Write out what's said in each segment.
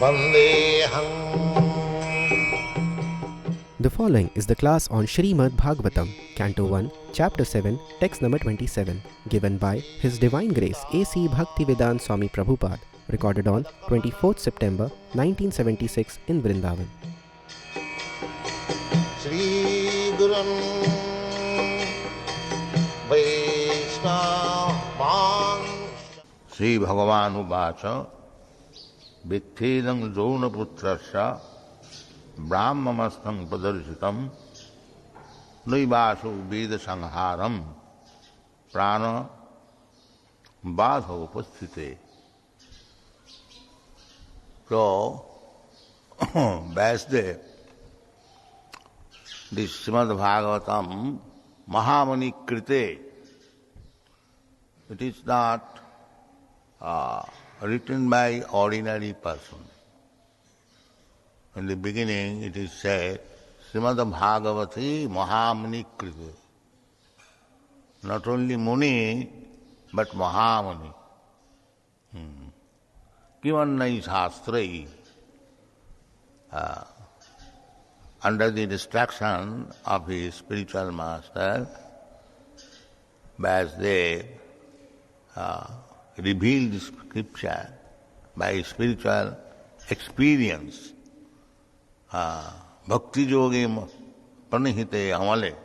Vandeham. The following is the class on Shrimad Bhagavatam, Canto 1, Chapter 7, Text number 27, given by His Divine Grace A.C. Bhaktivedanta Swami Prabhupada, recorded on 24th September 1976 in Vrindavan. Shri Gurum Vaishnavan. Shri Bhagavan Uvacha Vittedam Jona Putrasya Brahmamastham Padarsitam Naivasu Veda Sangharam Prana Badha Upasthite. So, Vyasdev, this Srimad Bhagavatam Mahamani Krite, it is not written by ordinary person. In the beginning it is said, Srimad Bhagavati Mahamani Krite. Not only Muni, but Mahamani. Kivannai Shastrai. Under the instruction of his spiritual master, Vyasdev revealed the scripture by spiritual experience. Bhakti yogi pranihite amale.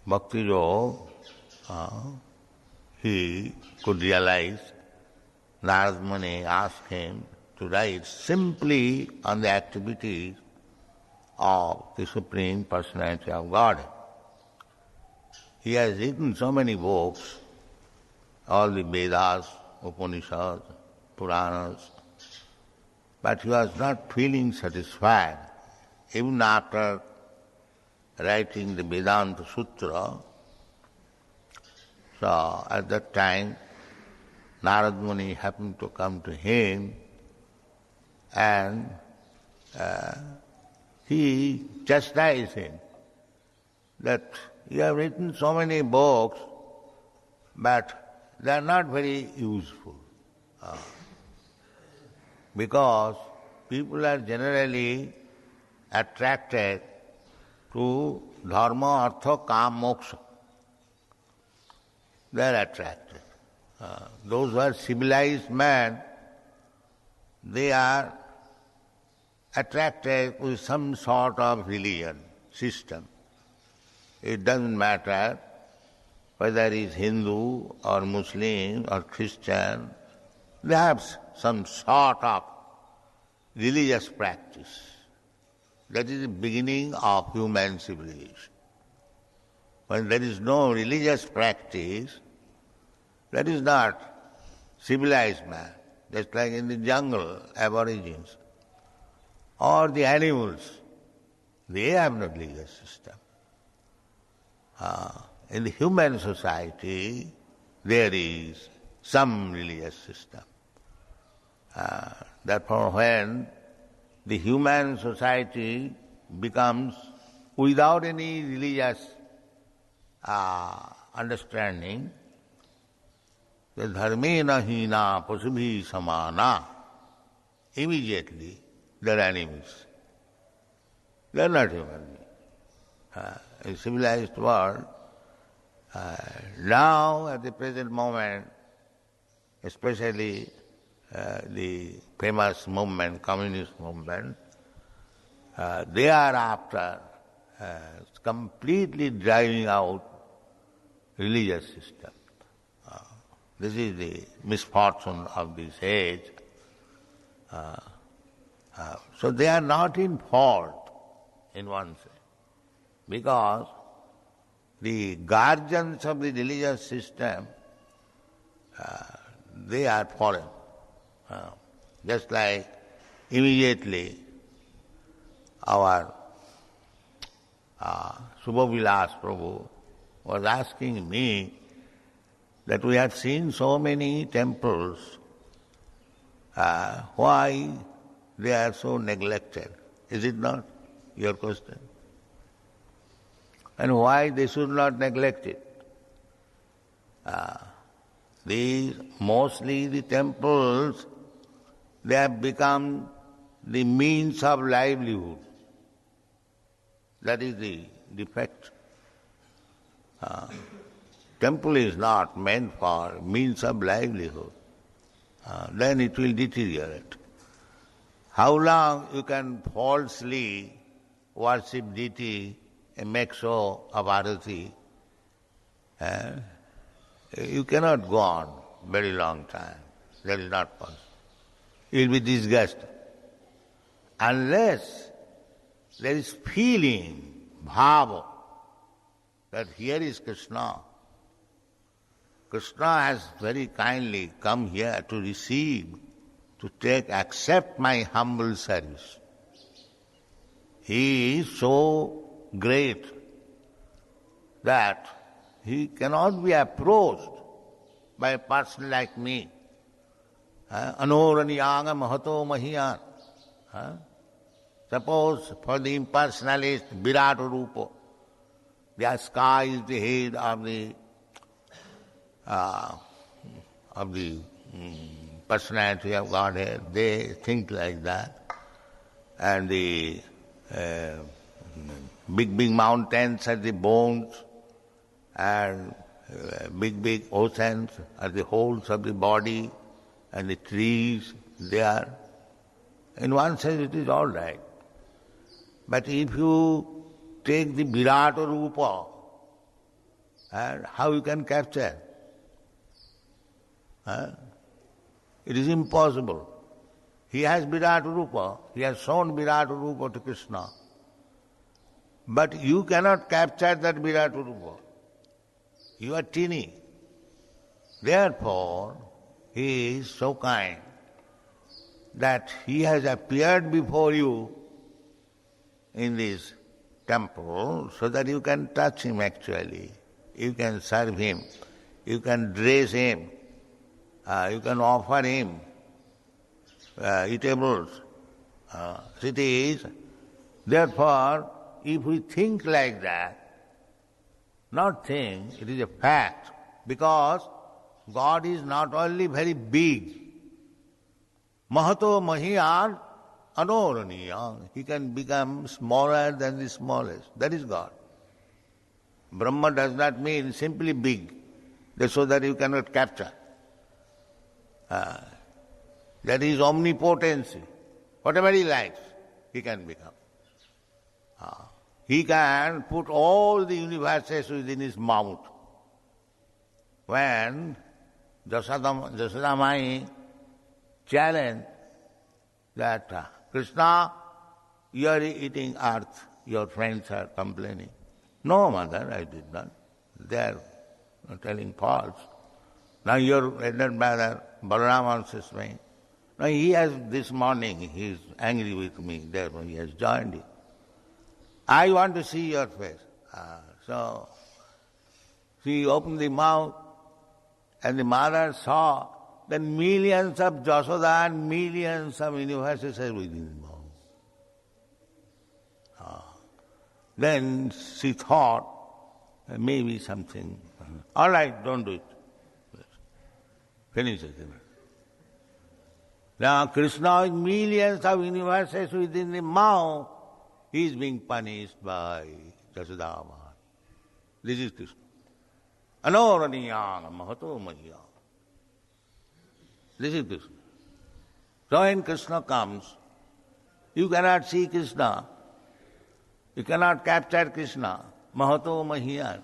Bhakti yoga, he could realize. Narad Muni asked him to write simply on the activities of the Supreme Personality of God. He has written so many books, all the Vedas, Upanishads, Puranas, but he was not feeling satisfied. Even after writing the Vedanta Sutra, so at that time, Narad Muni happened to come to him and he chastised him that you have written so many books, but they are not very useful. Because people are generally attracted to dharma, artha, kam, moksha. They are attracted. Those who are civilized men, they are attracted with some sort of religion system. It doesn't matter whether he is Hindu or Muslim or Christian, they have some sort of religious practice. That is the beginning of human civilization. When there is no religious practice, that is not civilized man. Just like in the jungle, aborigines, or the animals, they have no religious system. In the human society, there is some religious system. Therefore, when the human society becomes without any religious understanding, the dharmena hina pasubhi samana, immediately they are enemies. They are not human beings. In civilized world, now at the present moment, especially the famous movement, communist movement, they are after completely driving out religious system. This is the misfortune of this age. So they are not in fault in one sense, because the guardians of the religious system, they are foreign. Just like immediately our Subhavilas Prabhu was asking me that we have seen so many temples, why they are so neglected? Is it not your question? And why they should not neglect it? These, mostly the temples They have become the means of livelihood. That is the defect. Temple is not meant for means of livelihood. Then it will deteriorate. How long you can falsely worship deity and make show of arati? You cannot go on very long time. That is not possible. You will be disgusted. Unless there is feeling, bhava, that here is Krishna. Krishna has very kindly come here to receive, to accept my humble service. He is so great that he cannot be approached by a person like me. Anoraniyanga mahato mahiyan. Suppose for the impersonalist Virata Rupa, the sky is the head of the personality of Godhead. They think like that. And the big mountains are the bones, and big oceans are the holes of the body, and the trees, they are. In one sense it is all right. But if you take the Virata Rupa, how you can capture? It is impossible. He has Virata Rupa, he has shown Virata Rupa to Krishna. But you cannot capture that Virata Rupa. You are teeny. Therefore, he is so kind that he has appeared before you in this temple so that you can touch him actually. You can serve him. You can dress him. You can offer him eatables, cities. Therefore, if we think like that, not think, it is a fact, because God is not only very big, Mahato Mahiyan Anoraniya, he can become smaller than the smallest. That is God. Brahma does not mean simply big, so that you cannot capture. That is omnipotency. Whatever he likes, he can become. He can put all the universes within his mouth. When Jasodamai challenged that, Krishna, you are eating earth, your friends are complaining. No, mother, I did not. They are telling false. Now your elder brother, Balaram answers me. Now he has, this morning, he is angry with me, therefore he has joined you. I want to see your face. So she opened the mouth, and the mother saw that millions of Jasoda and millions of universes are within the mouth. Then she thought, maybe something. All right, don't do it. Finish it. Now Krishna is millions of universes within the mouth. He is being punished by Jasodama. This is Krishna. Anoraniyana mahato mahiya. This is Krishna. So when Krishna comes, you cannot see Krishna. You cannot capture Krishna. Mahato mahiya.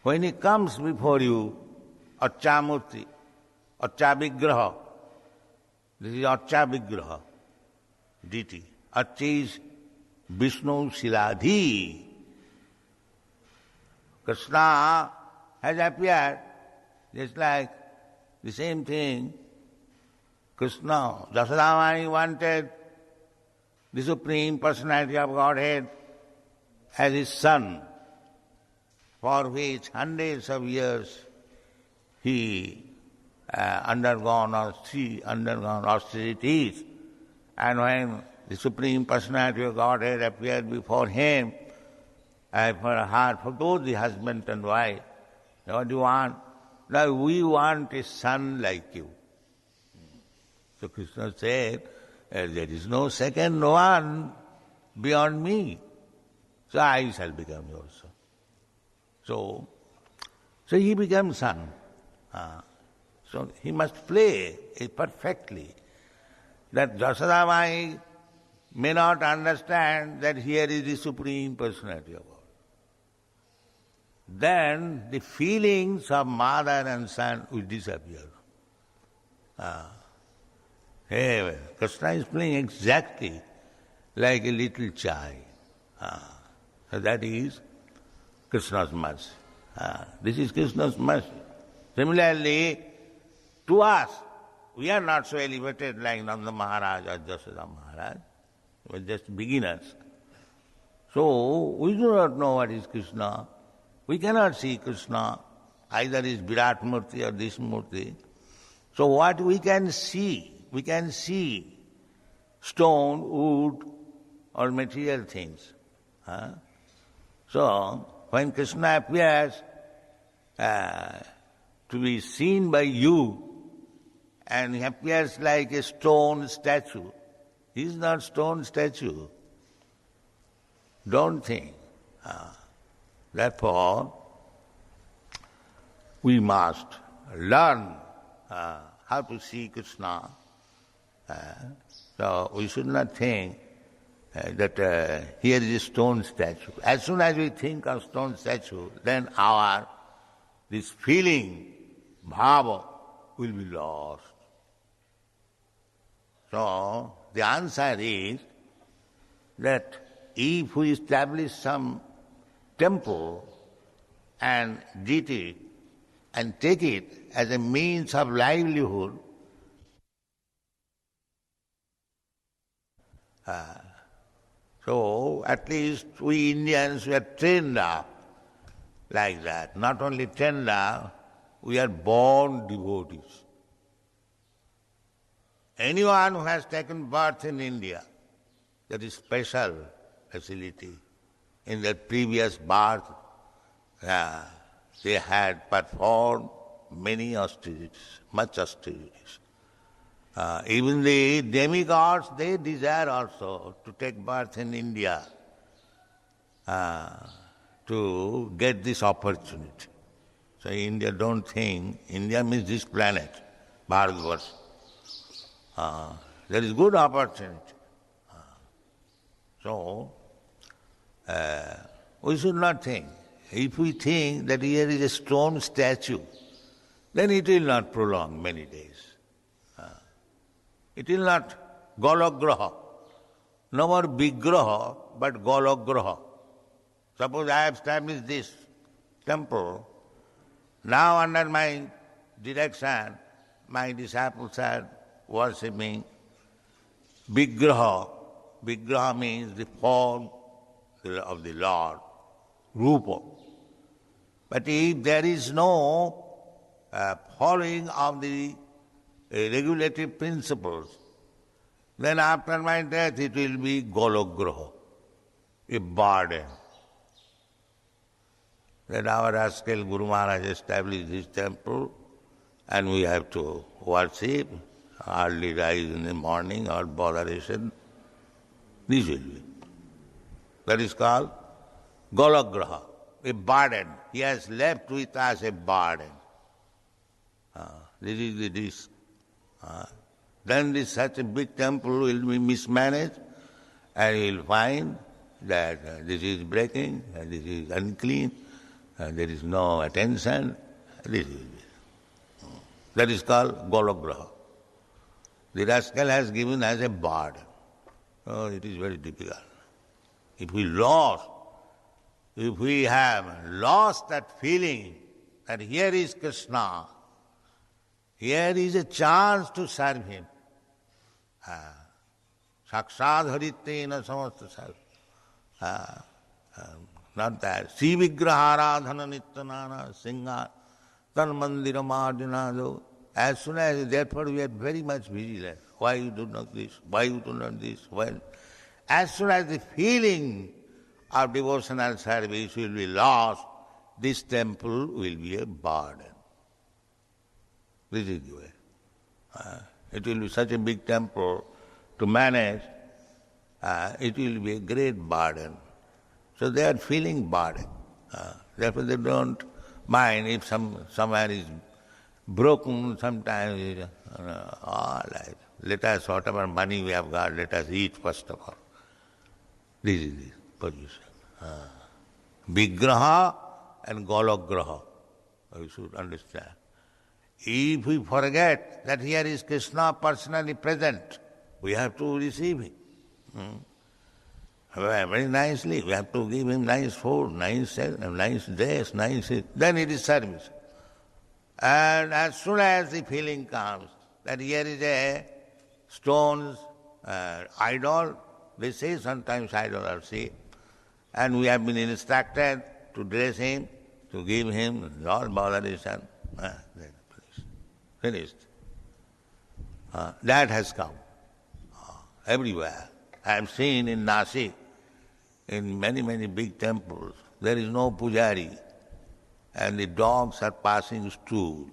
When he comes before you, Achamurti, Achavigraha. This is Achavigraha, deity. Acha is Vishnu Siladhi. Krishna has appeared, just like the same thing. Krishna, Jasodamani wanted the Supreme Personality of Godhead as his son, for which hundreds of years he undergone austerities. And when the Supreme Personality of Godhead appeared before him, for both the husband and wife, what do you want? Now we want a son like you. So Krishna said, there is no second one beyond me. So I shall become your son. So he became son. So he must play it perfectly. That Jashoda Mai may not understand that here is the Supreme Personality of God. Then the feelings of mother and son will disappear. Hey, Krishna is playing exactly like a little child. So that is Krishna's mercy. This is Krishna's mercy. Similarly, to us, we are not so elevated like Nanda Maharaj or Jashoda Maharaj. We are just beginners. So, we do not know what is Krishna. We cannot see Krishna. Either is Virat Murti or this Murti. So what we can see stone, wood, or material things. So, when Krishna appears to be seen by you, and he appears like a stone statue, he is not stone statue. Don't think. Therefore, we must learn how to see Krishna. So we should not think that here is a stone statue. As soon as we think of stone statue, then this feeling, bhava, will be lost. So the answer is that if we establish some temple and deity and take it as a means of livelihood, so at least we Indians were trained up like that. Not only trained up, we are born devotees. Anyone who has taken birth in India, that is special facility. In their previous birth, they had performed many austerities, much austerities. Even the demigods, they desire also to take birth in India to get this opportunity. So India don't think, India means this planet, Bharatvarsh. There is good opportunity. So, we should not think. If we think that here is a stone statue, then it will not prolong many days. It will not golograha. No more vigraha, but golograha. Suppose I have established this temple. Now under my direction, my disciples are worshipping vigraha. Vigraha means the form of the Lord, rupa. But if there is no following of the regulative principles, then after my death it will be golograha, a burden. Then our rascal Guru Maharaj established this temple, and we have to worship, early rise in the morning or botheration. This will be. That is called golograha, a burden. He has left with us a burden. This is the dish. Then such a big temple will be mismanaged, and you will find that this is breaking, and this is unclean, and there is no attention. This is it. That is called golograha. The rascal has given us a burden. Oh, it is very difficult. If we have lost that feeling that here is Krishna, here is a chance to serve him. Sakshad harittena samasta sarva. Not that. Sri vigraharadhana nityanana singha tan mandira marjanado. As soon as, therefore, we are very much vigilant. Why you do not this? Why you do not this? Why? As soon as the feeling of devotional service will be lost, this temple will be a burden. This is the way. It will be such a big temple to manage. It will be a great burden. So they are feeling burden. Therefore they don't mind if somewhere is broken, sometimes like, let us, whatever money we have got, let us eat first of all. This is the position. Vigraha and Golagraha. You should understand. If we forget that here is Krishna personally present, we have to receive him. Very nicely. We have to give him nice food, nice dress, then it is service. And as soon as the feeling comes that here is a stone's idol, they say sometimes idol or say, and we have been instructed to dress him, to give him all botheration. Finished. That has come everywhere. I have seen in Nasik, in many, many big temples, there is no pujari, and the dogs are passing stool.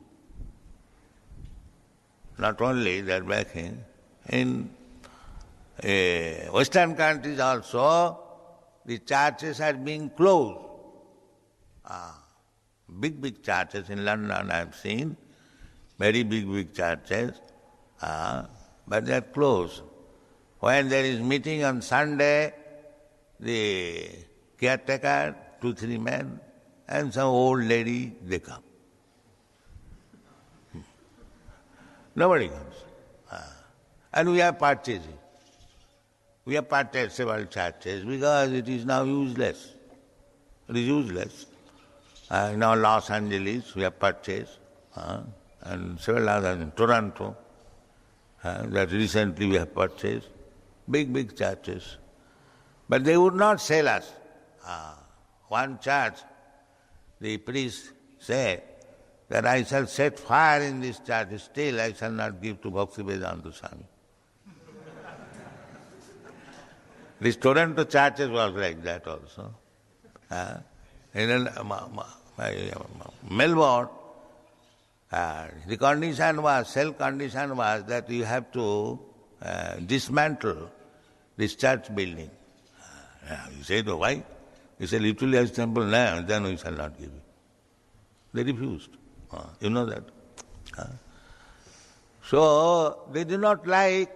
Not only they are backing, in Western countries also, the churches are being closed. Big churches in London I have seen, very big churches, but they are closed. When there is meeting on Sunday, the caretaker, 2-3 men, and some old lady, they come. Nobody comes. And we are purchasing. We have purchased several churches because it is now useless. It is useless. Now Los Angeles we have purchased, and several others in Toronto, that recently we have purchased. Big churches. But they would not sell us. One church, the priest said that I shall set fire in this church, still I shall not give to Bhaktivedanta Swami. These Toronto churches was like that also. In Melbourne, the condition was, cell condition was that you have to dismantle this church building. You said, oh, why? He said, utilize temple now, then we shall not give you. They refused. You know that. So, they do not like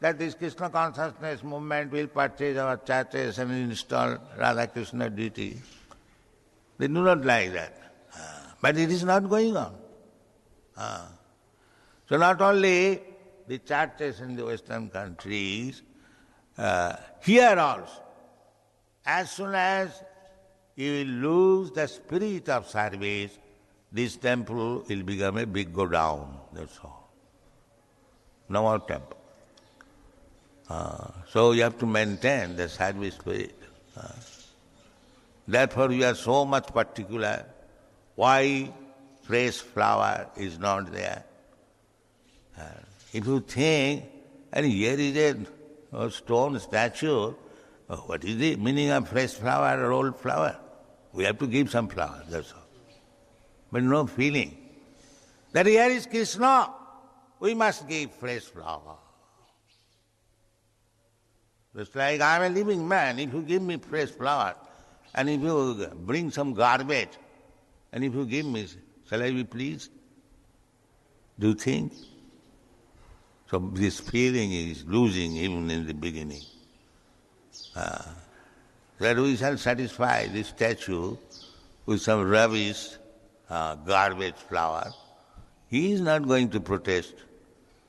that this Krishna consciousness movement will purchase our churches and install Radha Krishna deity. They do not like that. But it is not going on. So not only the churches in the Western countries, here also, as soon as you will lose the spirit of service, this temple will become a big go down, that's all. No more temple. So you have to maintain the service spirit. Therefore we are so much particular why fresh flower is not there. If you think, and here is a stone statue, what is the meaning of fresh flower or old flower? We have to give some flower, that's all. But no feeling. That here is Krishna, we must give fresh flower. It's like I am a living man, if you give me fresh flower, and if you bring some garbage, and if you give me, shall I be pleased? Do you think? So this feeling is losing even in the beginning. That we shall satisfy this statue with some rubbish, garbage flower. He is not going to protest.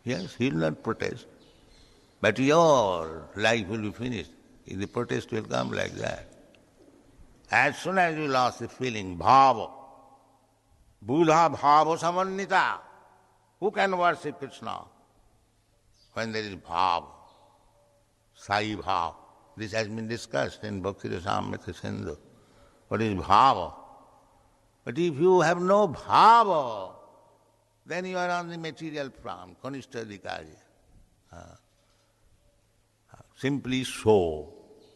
Yes, he will not protest. But your life will be finished. The protest will come like that. As soon as you lost the feeling, bhava, buddha bhava samannita, who can worship Krishna? When there is bhava, sai bhava. This has been discussed in Bhakti Rasamrita Sindhu. What is bhava? But if you have no bhava, then you are on the material form, kanishta adhikari. Simply so.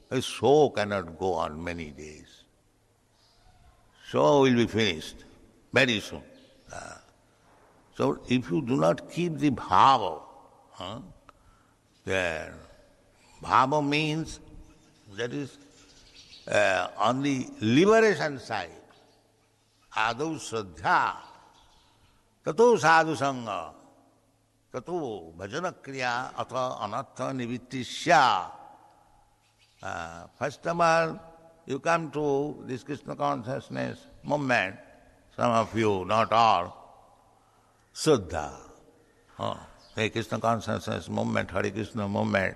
A show cannot go on many days. Show will be finished very soon. So if you do not keep the bhava, There. Bhava means that is on the liberation side. Adau Shraddha, tato sadhu sangha, tato bhajana kriya atha anartha nivittisya. First of all, you come to this Krishna consciousness movement, some of you, not all, Shraddha. The Krishna consciousness movement, Hare Krishna movement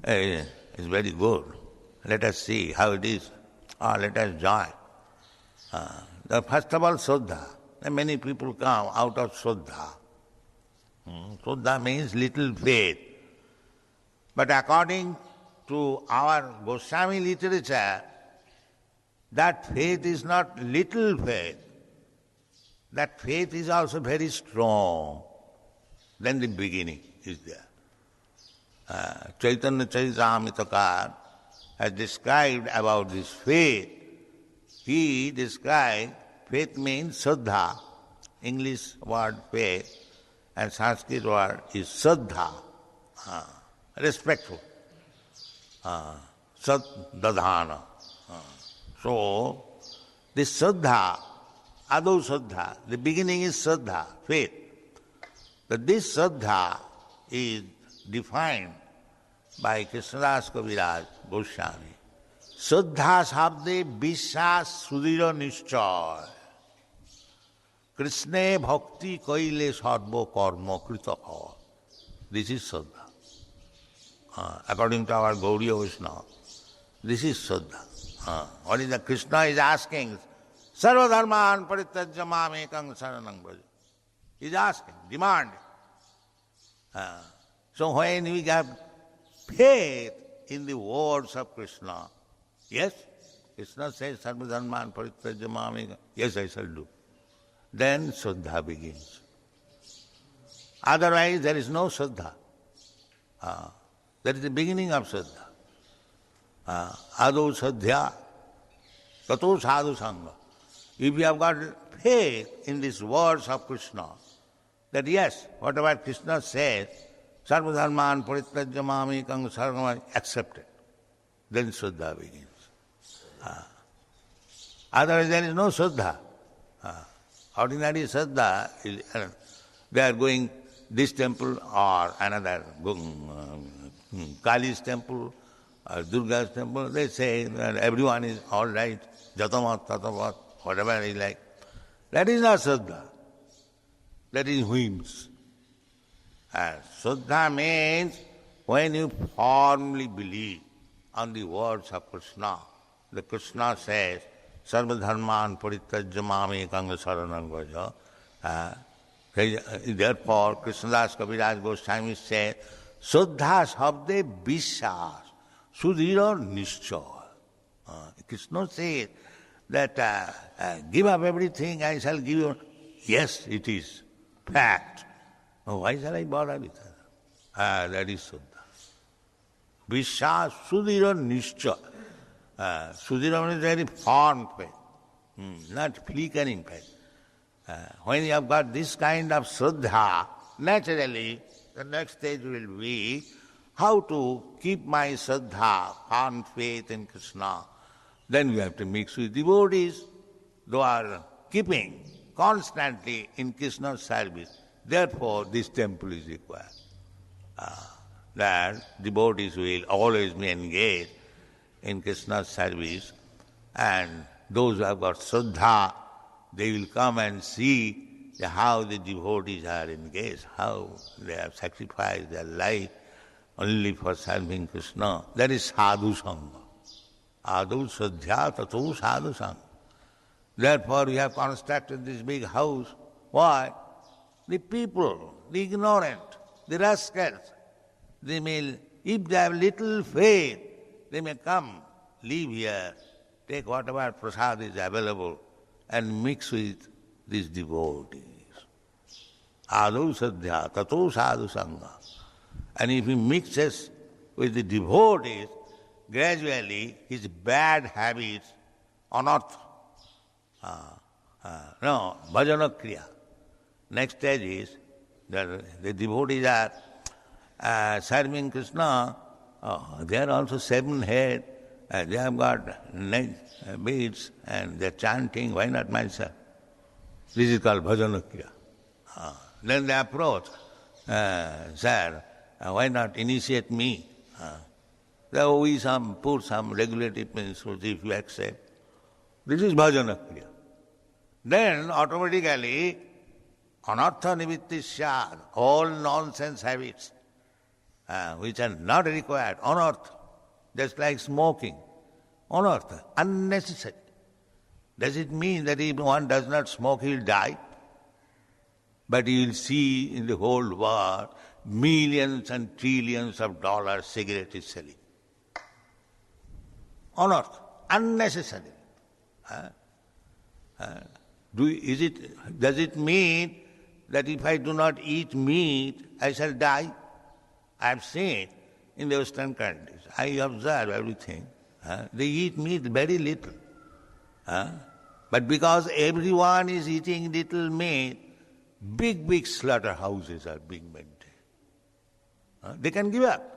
is very good. Let us see how it is. Let us join. First of all, Shraddha. Many people come out of Shraddha. Shraddha means little faith. But according to our Goswami literature, that faith is not little faith. That faith is also very strong. Then the beginning is there. Chaitanya Charitamritakar has described about this faith. He described faith means Shraddha, English word faith, and Sanskrit word is Shraddha, respectful, Saddadhana. So, this Shraddha, Adau Shraddha, the beginning is Shraddha, faith. But this Shraddha is defined by Krishnadas Kaviraj Goswami. Shraddha sabde Vishwas sudhira nishchay. Krishne bhakti kaile sarva karma krita. This is Shraddha. According to our Gaudiya Vaishnava, this is Shraddha. What is the Krishna is asking? Sarva dharman parityajya mam ekam saranam braja. He is asking, demanding. So when we have faith in the words of Krishna, yes, Krishna says, Sarva dharman parityajya mam ekam, yes, I shall do. Then Shraddha begins. Otherwise there is no Shraddha. That is the beginning of Shraddha. Adau Shraddha, tato sadhu sangha. If you have got faith in these words of Krishna, that yes, whatever Krishna says, sarva dharman parityajya mam ekam saranam, accepted. Then Shraddha begins. Otherwise there is no Shraddha. Ordinary Shraddha is, they are going this temple or another, Kali's temple or Durga's temple, they say that everyone is all right, jatamat, tatamat, whatever is like. That is not Shraddha. That is whims. Shraddha means when you firmly believe on the words of Krishna. The Krishna says, Sarva dharman parityajya mam ekam saranam vraja. Therefore, Krishnadas Kaviraj Goswami says, Shraddha sabde Vishwas sudhira nishchay. Krishna says that give up everything, I shall give you. Yes, it is fact. Why shall I bother with her? That is Shraddha. Vishwas sudhira nishchay. Sudhira means very firm faith, not flickering faith. When you have got this kind of Shraddha, naturally the next stage will be how to keep my Shraddha, firm faith in Krishna. Then we have to mix with devotees who are keeping constantly in Krishna's service. Therefore, this temple is required. That devotees will always be engaged in Krishna's service, and those who have got Shraddha, they will come and see how the devotees are engaged, how they have sacrificed their life only for serving Krishna. That is sadhu sangha. Adau Shraddha tato sadhu sangha. Therefore we have constructed this big house. Why? The people, the ignorant, the rascals, they may, if they have little faith, they may come, live here, take whatever prasad is available and mix with these devotees. Adau Shraddha tato sadhu sangha. And if he mixes with the devotees, gradually his bad habits, anartha, bhajana kriya. Next stage is that the devotees are serving Krishna, they are also 7 head, they have got beads and they are chanting, why not myself? This is called bhajanakya. Then they approach, sir, why not initiate me? There we put some regulative principles if you accept. This is bhajanakya. Then automatically, anartha nivitti syad, all nonsense habits which are not required, anartha, just like smoking, anartha, unnecessary. Does it mean that if one does not smoke, he will die? But you will see in the whole world, millions and trillions of dollars cigarette is selling. Anartha, unnecessary. Does it mean that if I do not eat meat, I shall die? I have seen in the Western countries, I observe everything. They eat meat very little. But because everyone is eating little meat, big slaughterhouses are being maintained. They can give up.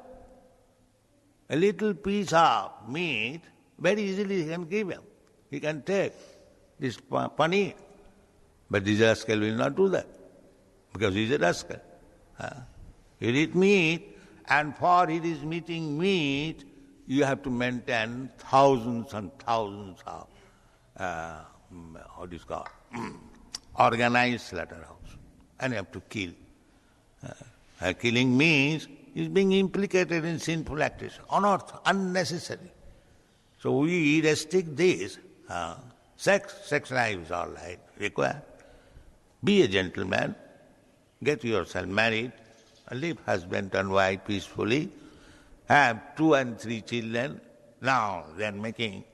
A little piece of meat, very easily he can give up. He can take this paneer. But this rascal will not do that, because he is a rascal. He eat meat, and for his eating meat, you have to maintain thousands and thousands of, what is called, organized slaughterhouse. And you have to kill. Killing means is being implicated in sinful actions, unearthed, unnecessary. So we restrict this. Sex life is all right, required. Be a gentleman, get yourself married, live husband and wife peacefully, have 2 and 3 children. Now they are making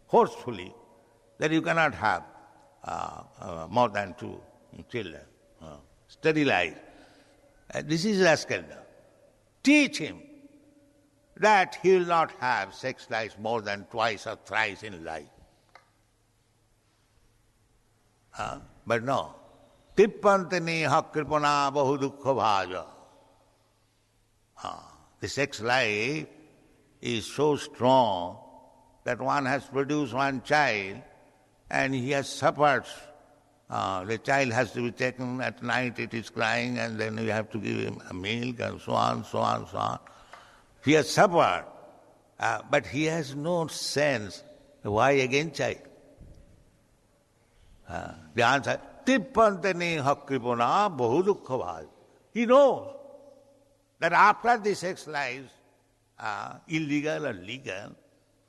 forcefully that you cannot have more than 2 children. Sterilize. This is rascal. Teach him that he will not have sex life more than twice or thrice in life. But no. Tippante neha kripana bahu dukkha bhaja. The sex life is so strong that one has produced one child and he has suffered. The child has to be taken at night, it is crying, and then you have to give him a milk and so on, so on, so on. He has suffered, but he has no sense. Why again child? The answer, tippante neha kripana bahu dukkha bhaja. He knows that after the sex lives, illegal or legal,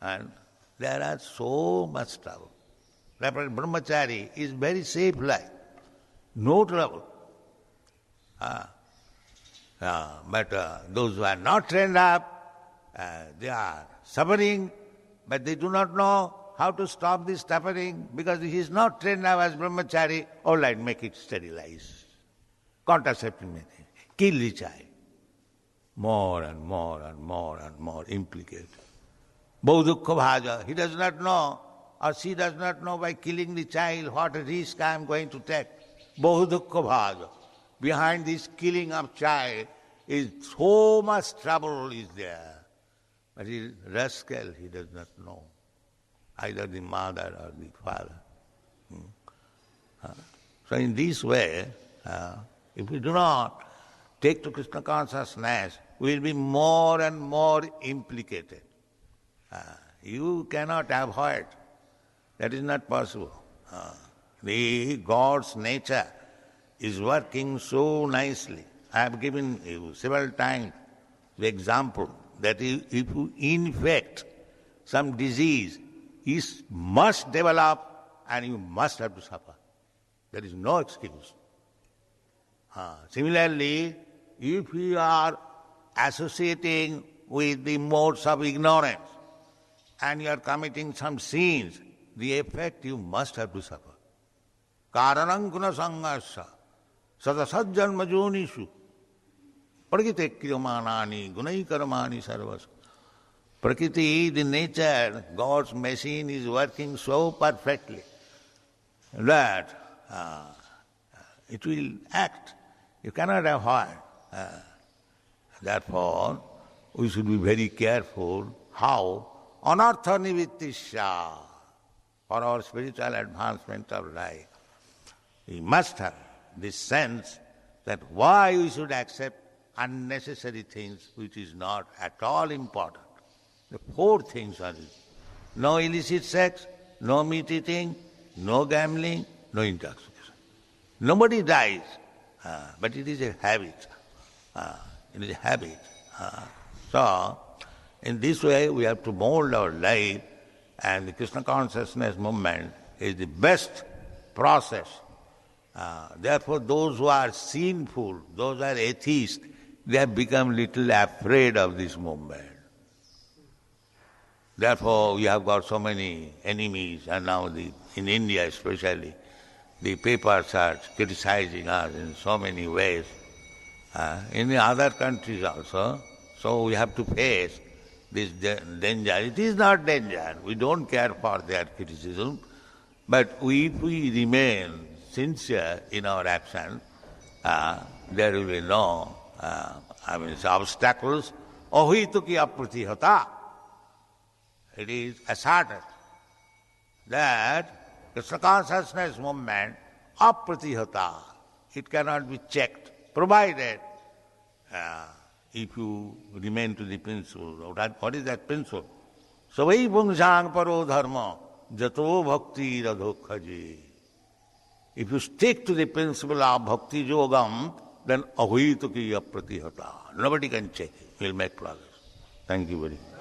and there are so much trouble. Therefore, brahmachari is very safe life, no trouble. But those who are not trained up, they are suffering, but they do not know how to stop this suffering because he is not trained up as brahmachari. All right, make it sterilize. Contraceptive method. Kill the child. More and more and more and more implicated. Bahu dukkha bhaja. He does not know, or she does not know by killing the child what risk I am going to take. Bahu dukkha bhaja. Behind this killing of child is so much trouble is there. But he is rascal, he does not know. Either the mother or the father. So in this way, if we do not take to Krishna consciousness, we will be more and more implicated. You cannot avoid. That is not possible. The God's nature is working so nicely. I have given you several times the example that if you infect some disease, it must develop and you must have to suffer. There is no excuse. Similarly, if you are associating with the modes of ignorance and you are committing some sins, the effect you must have to suffer. Karanam guna sangasya sadasad janma jonishu prakite kriyamanani gunai karamani sarvas. Prakriti, the nature, God's machine is working so perfectly that it will act. You cannot avoid. Therefore, we should be very careful how anartha nivrittisya, for our spiritual advancement of life. We must have this sense that why we should accept unnecessary things which is not at all important. The four things are this: no illicit sex, no meat eating, no gambling, no intoxication. Nobody dies, but it is a habit. It is a habit. So, in this way we have to mold our life, and the Krishna consciousness movement is the best process. Therefore, those who are sinful, those who are atheists, they have become little afraid of this movement. Therefore, we have got so many enemies, and now in India especially, the papers are criticizing us in so many ways. In the other countries also, so we have to face this danger. It is not danger. We don't care for their criticism, but if we remain sincere in our action, there will be no obstacles. Ohituki apratihata. It is asserted that Krishna consciousness movement apratihata, it cannot be checked, provided if you remain to the principle. What is that principle? Savai pungsang paro dharma jato bhakti radhokhaji. If you stick to the principle of bhakti yogam, then ahituki apratihata. Nobody can check it. We'll make progress. Thank you very much.